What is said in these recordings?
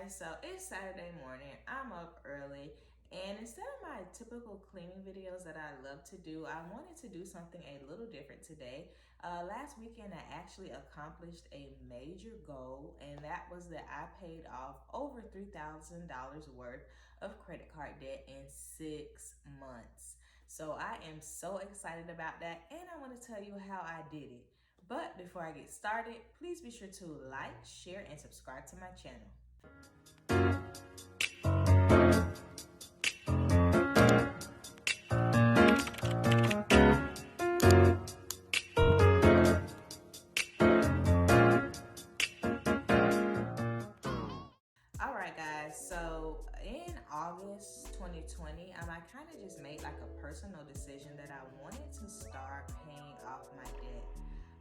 guys, so it's Saturday morning. I'm up early, and instead of my typical cleaning videos that I love to do, I wanted to do something a little different today. Last weekend I actually accomplished a major goal, and that was that I paid off over $3,000 worth of credit card debt in 6 months. So I am so excited about that, and I want to tell you how I did it. But before I get started, please be sure to like, share, and subscribe to my channel. Alright guys, so in August 2020, I kind of just made like a personal decision that I wanted to start paying off my debt.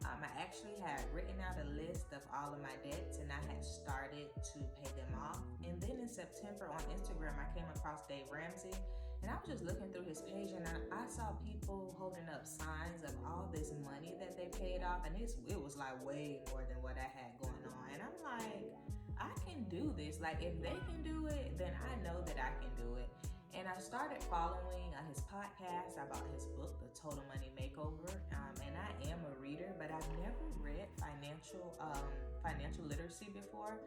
I actually had written out a list of all of my debts and I had started to pay them off. And then in September on Instagram, I came across Dave Ramsey and I was just looking through his page and I saw people holding up signs of all this money that they paid off. And it was like way more than what I had going on. And I'm like, I can do this. Like if they can do it, then I know that I can do it. And I started following his podcast. I bought his book, The Total Money Makeover. And I am a reader, but I've never read financial literacy before.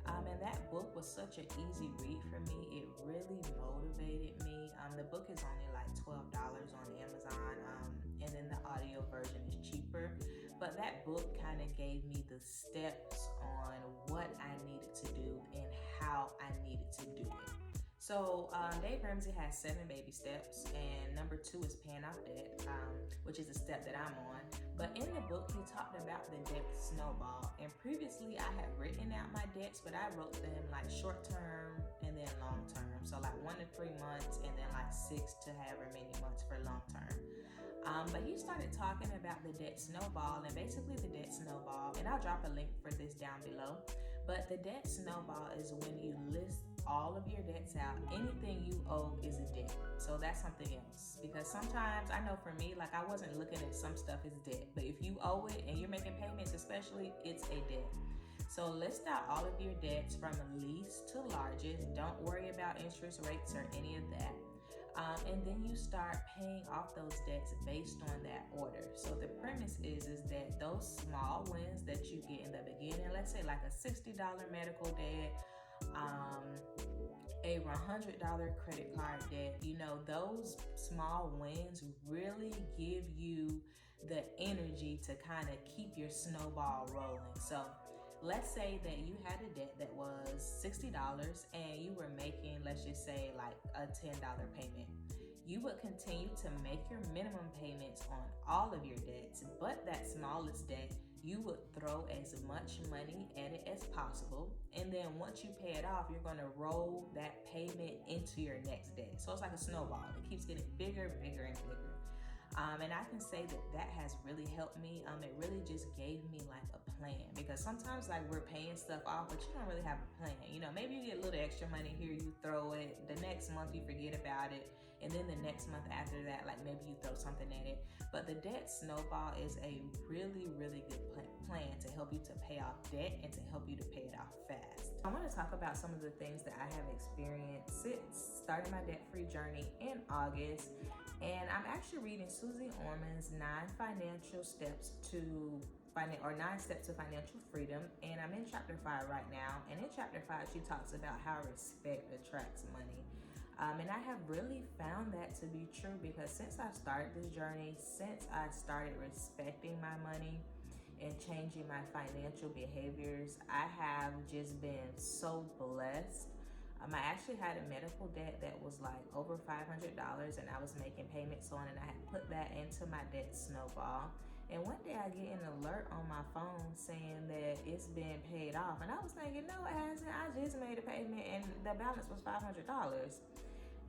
And that book was such an easy read for me. It really motivated me. The book is only like $12 on Amazon. And then the audio version is cheaper. But that book kind of gave me the steps on what I needed to do and how I needed to do it. So Dave Ramsey has 7 baby steps, and number 2 is paying off debt, which is a step that I'm on. But in the book, he talked about the debt snowball. And previously, I had written out my debts, but I wrote them like short term and then long term. So like 1 to 3 months, and then like 6 to however many months for long term. But he started talking about the debt snowball, and basically the debt snowball, and I'll drop a link for this down below. But the debt snowball is when you list all of your debts out. Anything you owe is a debt. So that's something else. Because sometimes, I know for me, like I wasn't looking at some stuff as debt. But if you owe it and you're making payments especially, it's a debt. So list out all of your debts from least to largest. Don't worry about interest rates or any of that. And then you start paying off those debts based on that order. So the premise is that those small wins that you get in the beginning, let's say like a $60 medical debt, a $100 credit card debt, those small wins really give you the energy to kind of keep your snowball rolling. So let's say that you had a debt that was $60 and you were making, let's just say like a $10 payment. You would continue to make your minimum payments on all of your debts, but that smallest debt, you would throw as much money at it as possible. And then once you pay it off, you're gonna roll that payment into your next debt. So it's like a snowball. It keeps getting bigger, bigger, and bigger. And I can say that has really helped me. It really just gave me like a plan, because sometimes like we're paying stuff off, but you don't really have a plan. Maybe you get a little extra money here, you throw it. The next month you forget about it. And then the next month after that, like maybe you throw something at it. But the debt snowball is a really, really good plan to help you to pay off debt and to help you to pay it off fast. I want to talk about some of the things that I have experienced since starting my debt-free journey in August. And I'm actually reading Susie Orman's 9 steps to financial freedom. And I'm in chapter 5 right now. And in chapter 5, she talks about how respect attracts money. And I have really found that to be true, because since I started this journey, since I started respecting my money and changing my financial behaviors, I have just been so blessed. I actually had a medical debt that was like over $500 and I was making payments on, and I had put that into my debt snowball. And one day I get an alert on my phone saying that it's been paid off. And I was thinking, no, it hasn't. I just made a payment and the balance was $500.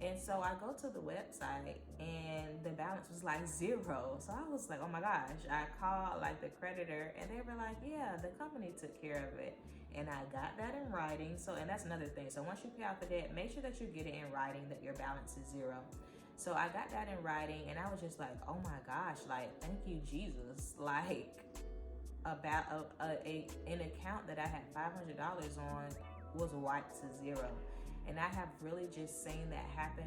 And so I go to the website and the balance was like 0. So I was like, oh my gosh. I called like the creditor and they were like, yeah, the company took care of it. And I got that in writing. And that's another thing. So once you pay off the debt, make sure that you get it in writing that your balance is 0. So I got that in writing and I was just like, oh my gosh, like, thank you, Jesus. Like, about an account that I had $500 on was wiped to zero. And I have really just seen that happen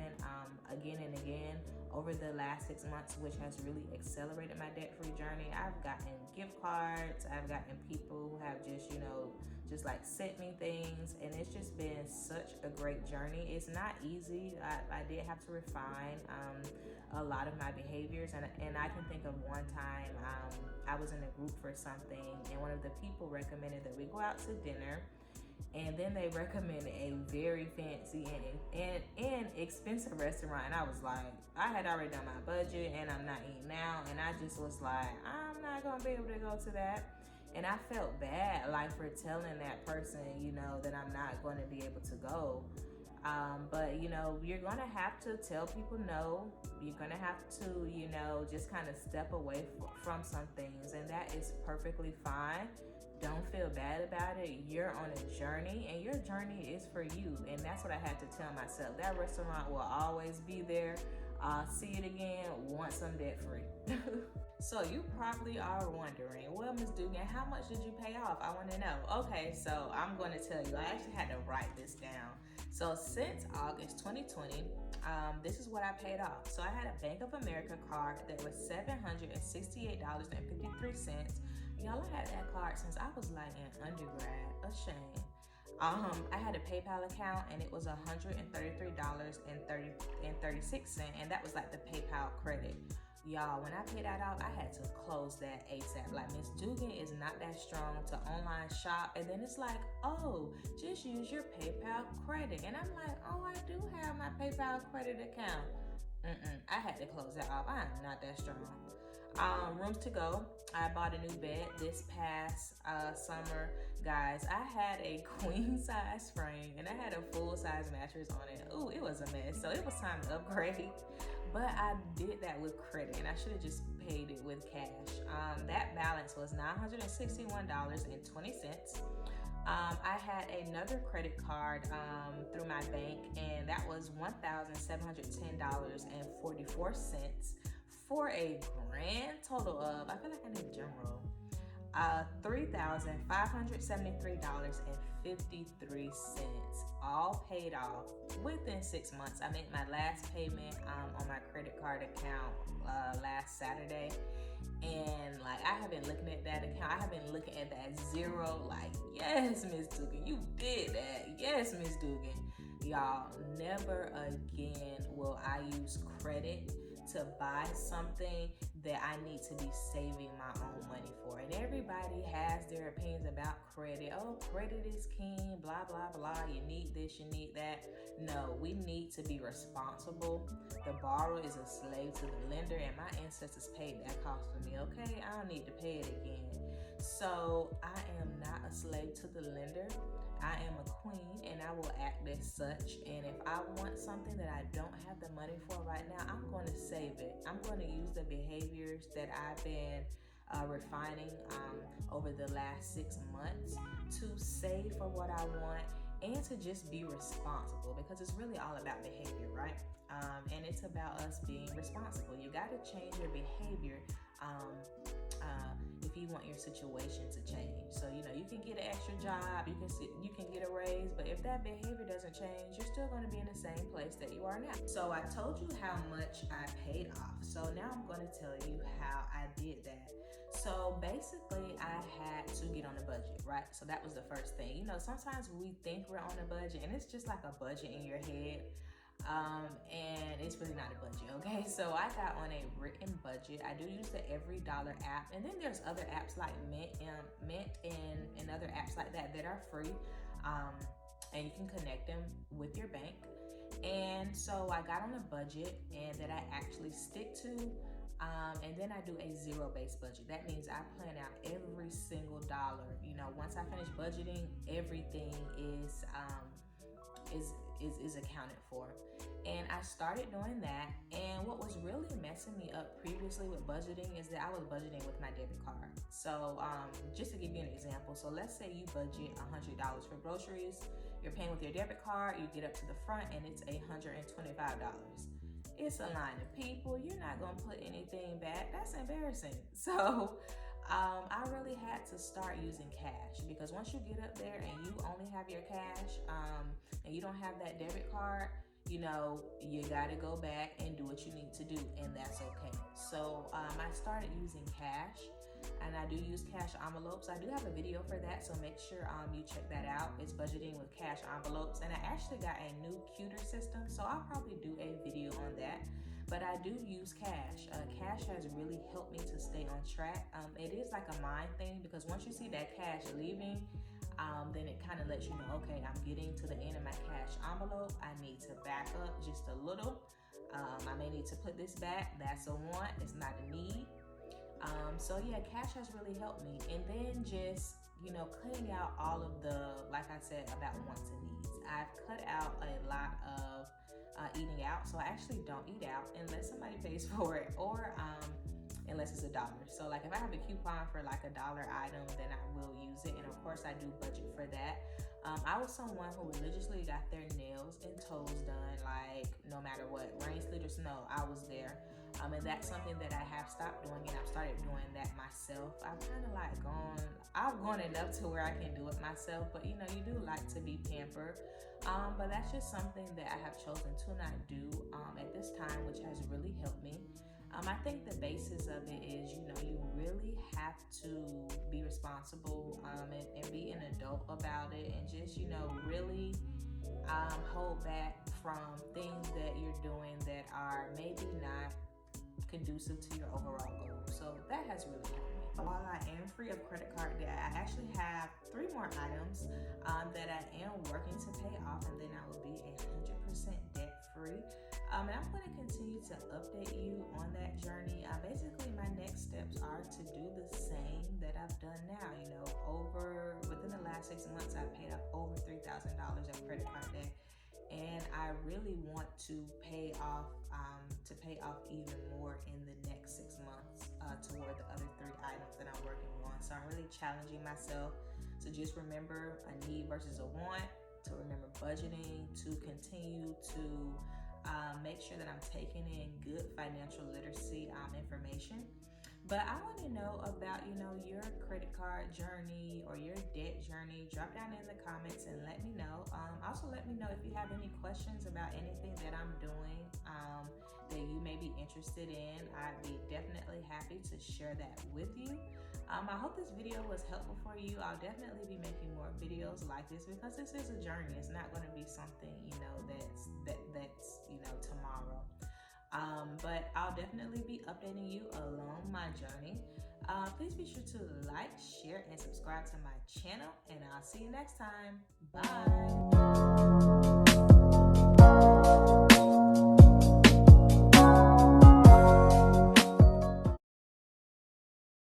again and again over the last 6 months, which has really accelerated my debt-free journey. I've gotten gift cards, I've gotten people who have just, just like sent me things, and it's just been such a great journey. It's not easy. I did have to refine a lot of my behaviors, and I can think of one time I was in a group for something, and one of the people recommended that we go out to dinner. And then they recommended a very fancy and expensive restaurant. And I was like, I had already done my budget and I'm not eating now. And I just was like, I'm not going to be able to go to that. And I felt bad, like, for telling that person, that I'm not going to be able to go. But, you're going to have to tell people no. You're going to have to, just kind of step away from some things. And that is perfectly fine. Don't feel bad about it. You're on a journey, and your journey is for you. And that's what I had to tell myself. That restaurant will always be there. I'll see it again once I'm debt free. So you probably are wondering, well, Ms. Dugan, how much did you pay off? I want to know. Okay, so I'm going to tell you. I actually had to write this down. So since August 2020, this is what I paid off. So I had a Bank of America card that was $768.53. Y'all, I had that card since I was like in undergrad. A shame. I had a PayPal account, and it was $133.36, and that was like the PayPal credit. Y'all, when I paid that out, I had to close that ASAP. Like, Miss Dugan is not that strong to online shop. And then it's like, oh, just use your PayPal credit. And I'm like, oh, I do have my PayPal credit account. I had to close that off. I am not that strong. Rooms to go. I bought a new bed this past summer. Guys, I had a queen size frame and I had a full size mattress on it. Ooh, it was a mess. So it was time to upgrade. But I did that with credit, and I should have just paid it with cash. That balance was $961.20. I had another credit card through my bank, and that was $1,710.44 for a grand total of, I feel like I need a drum roll, $3,573.53, all paid off within 6 months. I made my last payment on my credit card account last Saturday, and like, I have been looking at that account. I have been looking at that zero, like, yes, Miss Dugan, you did that. Yes, Miss Dugan. Y'all, never again will I use credit to buy something that I need to be saving my own money for. And everybody has their opinions about credit. Oh, credit is king, blah, blah, blah. You need this, you need that. No, we need to be responsible. The borrower is a slave to the lender, and my ancestors paid that cost for me, okay? I don't need to pay it again. So I am not a slave to the lender. I am a queen, and I will act as such. And if I want something that I don't have the money for right now, I'm going to save it. I'm going to use the behaviors that I've been refining over the last 6 months to save for what I want and to just be responsible, because it's really all about behavior, right? And it's about us being responsible. You got to change your behavior if you want your situation to change. So, you can get an extra job, you can get a raise, but if that behavior doesn't change, you're still going to be in the same place that you are now. So I told you how much I paid off. So now I'm going to tell you how I did that. So basically, I had to get on a budget, right? So that was the first thing. Sometimes we think we're on a budget, and it's just like a budget in your head. And it's really not a budget, okay? So I got on a written budget. I do use the EveryDollar app, and then there's other apps like Mint and other apps like that are free, and you can connect them with your bank. And so I got on a budget and that I actually stick to, and then I do a zero-based budget. That means I plan out every single dollar. Once I finish budgeting, everything is accounted for. And I started doing that, and what was really messing me up previously with budgeting is that I was budgeting with my debit card. So just to give you an example, so let's say you budget $100 for groceries, you're paying with your debit card, you get up to the front and it's $125. It's a line of people, you're not gonna put anything back. That's embarrassing. So I really had to start using cash, because once you get up there and you only have your cash, and you don't have that debit card, you got to go back and do what you need to do, and that's okay. So I started using cash, and I do use cash envelopes. I do have a video for that, so make sure you check that out. It's budgeting with cash envelopes, and I actually got a new cuter system, so I'll probably do a video on that. But I do use cash. Cash has really helped me to stay on track. It is like a mind thing, because once you see that cash leaving, then it kind of lets you know, okay, I'm getting to the end of my cash envelope. I need to back up just a little. I may need to put this back. That's a want. It's not a need. So yeah, cash has really helped me. And then just, cutting out all of the, like I said, about wants and needs. I've cut out a lot of eating out. So I actually don't eat out unless somebody pays for it, or unless it's $1. So like if I have a coupon for like $1 item, then I will use it. And of course I do budget for that. I was someone who religiously got their nails and toes done, like no matter what, rain, sleet, or snow, I was there. And that's something that I have stopped doing, and I've started doing that myself. I've gone enough to where I can do it myself, but you do like to be pampered. But that's just something that I have chosen to not do at this time, which has really helped me. I think the basis of it is, you really have to be responsible and be an adult about it, and just, really hold back from things that you're doing that are maybe not conducive to your overall goal. So that has really helped me. While I am free of credit card debt, I actually have 3 more items that I am working to pay off, and then I will be 100% debt free. And I'm going to continue to update you on that journey. Basically, my next steps are to do the same that I've done now. Within the last 6 months, I've paid off over $3,000 of credit card debt. And I really want to pay off even more in the next 6 months toward the other 3 items that I'm working on. So I'm really challenging myself to just remember a need versus a want, to remember budgeting, to continue to make sure that I'm taking in good financial literacy information. But I want to know about, your credit card journey or your debt journey. Drop down in the comments and let me know. Also, let me know if you have any questions about anything that I'm doing that you may be interested in. I'd be definitely happy to share that with you. I hope this video was helpful for you. I'll definitely be making more videos like this, because this is a journey. It's not going to be something, that's tomorrow. But I'll definitely be updating you along my journey. Please be sure to like, share, and subscribe to my channel, and I'll see you next time. Bye.